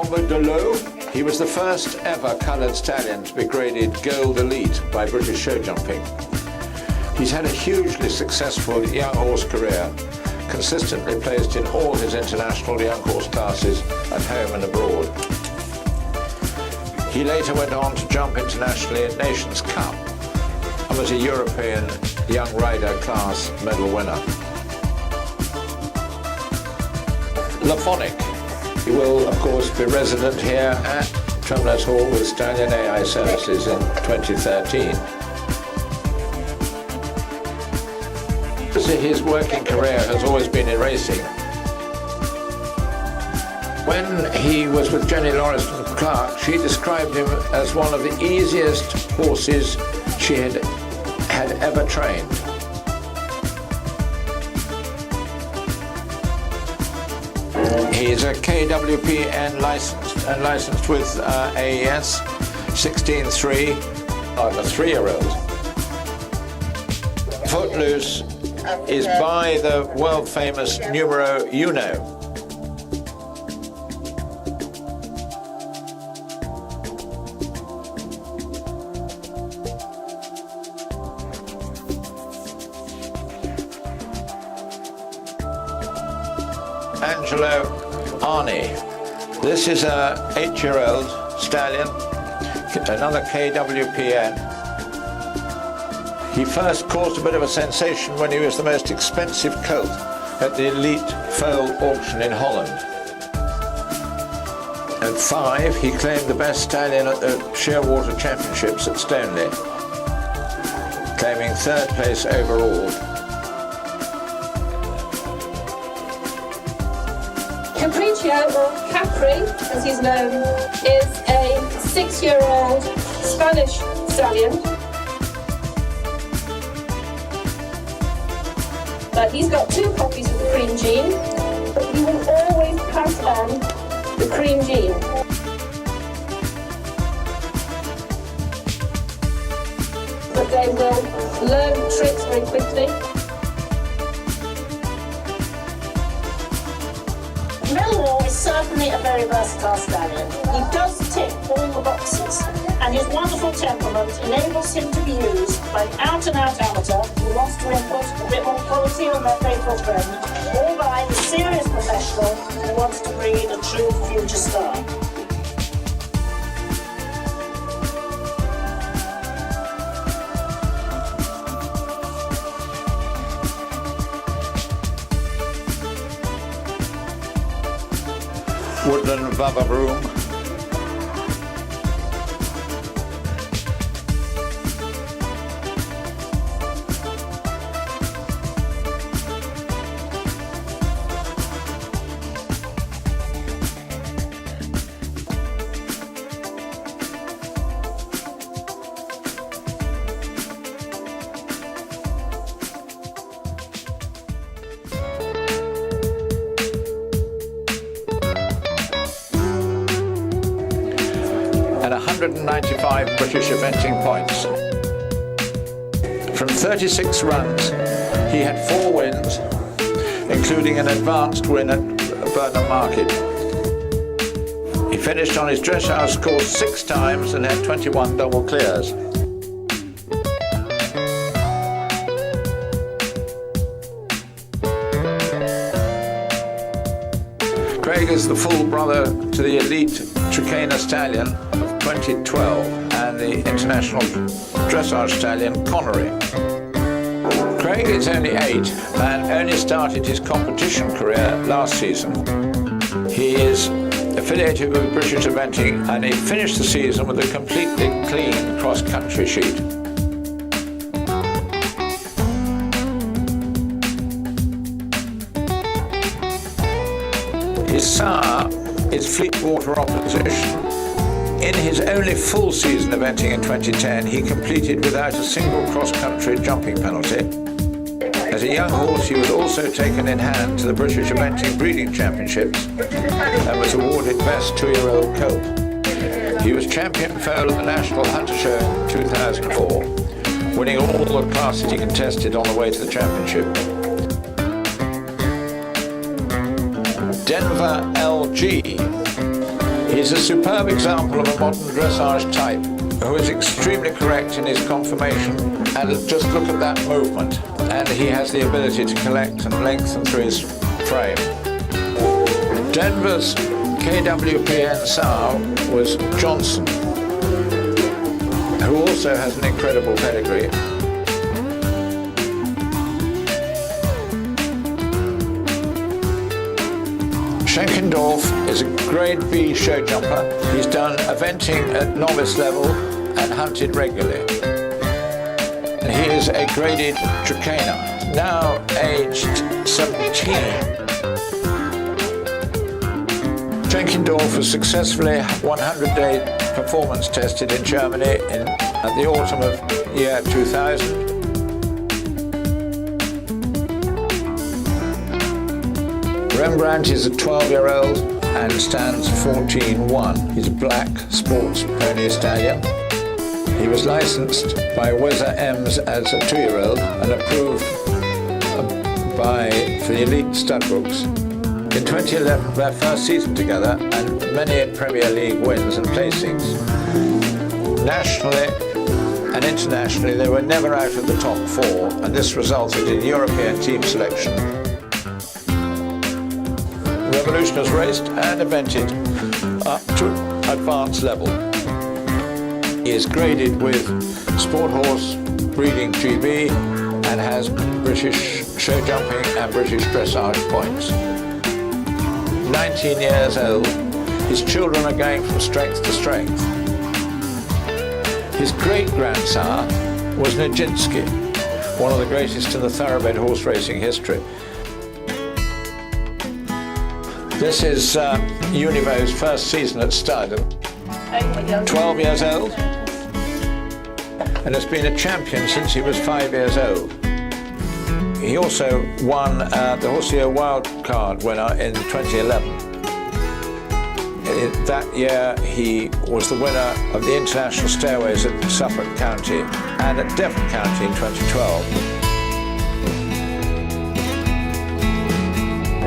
Combat de l'Eau. He was the first ever coloured stallion to be graded Gold Elite by British Show Jumping. He's had a hugely successful young horse career, consistently placed in all his international young horse classes at home and abroad. He later went on to jump internationally at Nations Cup and was a European young rider class medal winner. Lafonic. He will, of course, be resident here at Tremlett Hall with Stallion AI Services in 2013. His working career has always been in racing. When he was with Jenny Lauriston Clark, she described him as one of the easiest horses she had ever trained. He is a KWPN licensed with AES 16.3, a 3-year-old. Footloose is by the world-famous Numero Uno. Angelo Arni. This is a 8-year-old stallion, another KWPN. He first caused a bit of a sensation when he was the most expensive colt at the Elite Foal auction in Holland. At 5, he claimed the best stallion at the Shearwater Championships at Stoneleigh, claiming 3rd place overall. Capriccio, or Capri, as he's known, is a 6-year-old Spanish stallion. But he's got 2 copies of the cream gene, but he will always pass on the cream gene. But they will learn tricks very quickly. Millwall is certainly a very versatile stallion. He does tick all the boxes, and his wonderful temperament enables him to be used by an out-and-out amateur who wants to input a bit more quality on their faithful friend, or by a serious professional who wants to breed a true future star. Woodland Vavavoom. And 195 British eventing points. From 36 runs, he had 4 wins, including an advanced win at Burnham Market. He finished on his dressage course 6 times and had 21 double clears. Craig is the full brother to the elite Trakehner stallion of 2012 and the international dressage stallion Connery. Craig is only 8 and only started his competition career last season. He is affiliated with British Eventing and he finished the season with a completely clean cross-country sheet. His sire is Fleetwater Opposition. In his only full season eventing in 2010, he completed without a single cross-country jumping penalty. As a young horse, he was also taken in hand to the British Eventing Breeding Championships and was awarded Best 2-year-old Colt. He was champion foal at the National Hunter Show in 2004, winning all the classes he contested on the way to the championship. Denver LG He's a superb example of a modern dressage type who is extremely correct in his conformation, and just look at that movement, and he has the ability to collect and lengthen through his frame. Denver's KWPN sow was Johnson, who also has an incredible pedigree. Schenkendorf is a grade B show jumper. He's done eventing at novice level and hunted regularly. And he is a graded Trakehner, now aged 17. Schenkendorf was successfully 100-day performance tested in Germany at the autumn of year 2000. Rembrandt is a 12-year-old and stands 14-1. He's a black sports pony stallion. He was licensed by Weza Ems as a 2-year-old and approved for the elite stud books. In 2011, their first season together, and many Premier League wins and placings. Nationally and internationally, they were never out of the top 4, and this resulted in European team selection. Revolution has raced and evented up to advanced level. He is graded with Sport Horse Breeding GB and has British show jumping and British dressage points. 19 years old, his children are going from strength to strength. His great-grandsire was Nijinsky, one of the greatest in the thoroughbred horse racing history. This is Univo's first season at stud, 12 years old, and has been a champion since he was 5 years old. He also won the Horsio Wild Card winner in 2011. That year he was the winner of the International Stairways at Suffolk County and at Devon County in 2012.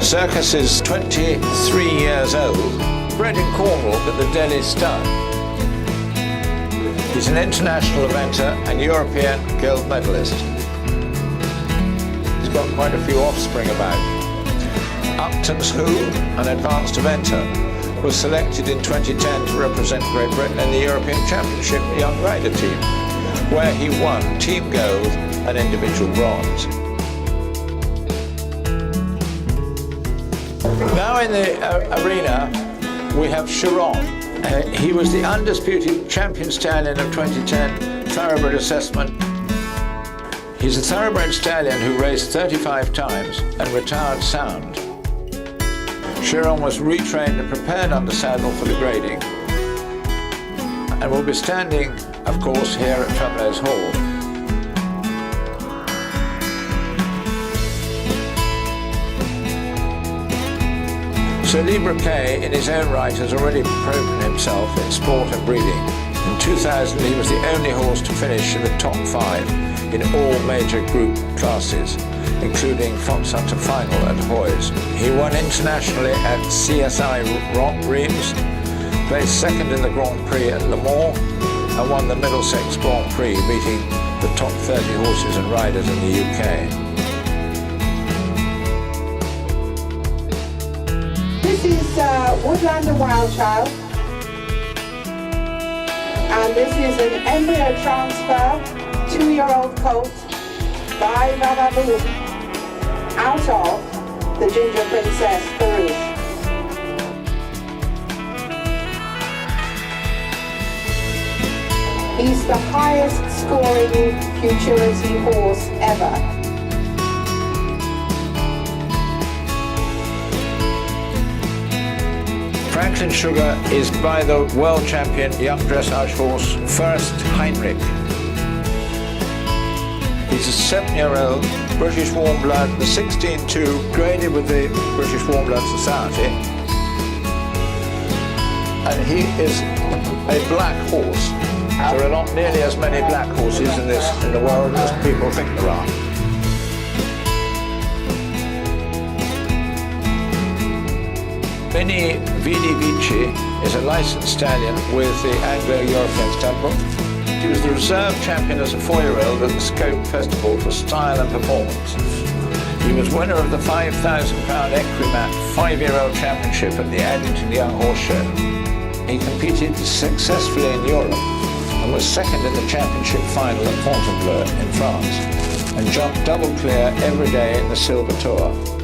Circus is 23 years old, bred in Cornwall at the Delhi Stud. He's an international eventer and European gold medalist. He's got quite a few offspring about. Upton's Who, an advanced eventer, was selected in 2010 to represent Great Britain in the European Championship Young Rider team, where he won team gold and individual bronze. Now in the arena, we have Chiron. He was the undisputed champion stallion of 2010 thoroughbred assessment. He's a thoroughbred stallion who raced 35 times and retired sound. Chiron was retrained and prepared under saddle for the grading, and will be standing, of course, here at Trumlow's Hall. Sir Lee Briquet, in his own right, has already proven himself in sport and breeding. In 2000, he was the only horse to finish in the top 5 in all major group classes, including Fox Hunter Final at Hoyes. He won internationally at CSI Reims, placed second in the Grand Prix at Le Mans, and won the Middlesex Grand Prix, beating the top 30 horses and riders in the UK. This is Woodland and Wild Child, and this is an embryo transfer, 2-year-old colt by Vavaboom out of the Ginger Princess Farouche. He's the highest scoring futurity horse ever. Franklin Sugar is by the world champion young dressage horse First Heinrich. He's a 7-year-old British warm blood, the 16-2, graded with the British Warm Blood Society. And he is a black horse. There are not nearly as many black horses in the world as people think there are. Vinny Vidi Vici is a licensed stallion with the Anglo-European stud book. He was the reserve champion as a 4-year-old at the Scope Festival for Style and Performance. He was winner of the £5,000 Equimat 5-year-old championship at the Addington Young Horse Show. He competed successfully in Europe and was second in the championship final at Fontainebleau in France and jumped double clear every day in the Silver Tour.